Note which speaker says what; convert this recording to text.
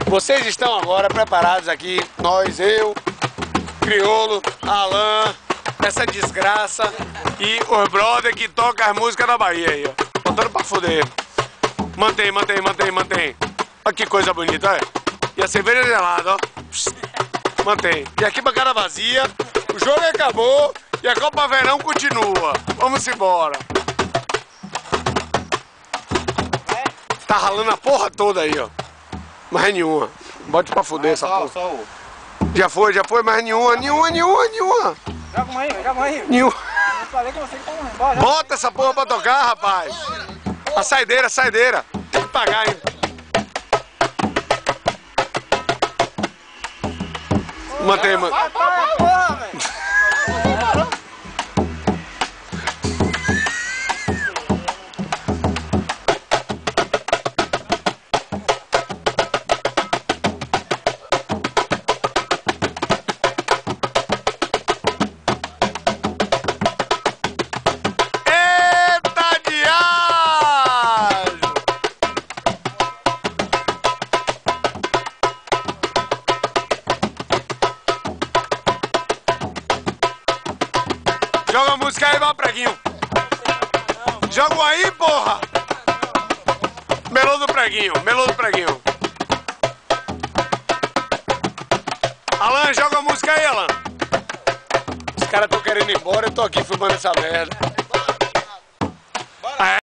Speaker 1: Vocês estão agora preparados aqui, nós, eu, Criolo, Alan, essa desgraça e os brother que tocam as músicas da Bahia aí, ó. Botando pra fuder. Mantém. Olha que coisa bonita, olha. E a cerveja gelada, ó. Mantém. E aqui bancada vazia, o jogo acabou e a Copa Verão continua. Vamos embora. Tá ralando a porra toda aí, ó. Mais nenhuma. Bote pra fuder essa porra.
Speaker 2: Só o...
Speaker 1: Já foi, mais nenhuma.
Speaker 2: Joga uma aí.
Speaker 1: Nenhuma.
Speaker 2: Eu falei com você que tá embora.
Speaker 1: Bota essa porra pra tocar, rapaz. A saideira. Tem que pagar ainda. Mantém.
Speaker 2: Porra, velho.
Speaker 1: Joga a música aí, vai, preguinho. Joga um aí, porra. Melô do preguinho. Alan, joga a música aí, Alan. Os caras estão querendo ir embora, eu tô aqui filmando essa merda.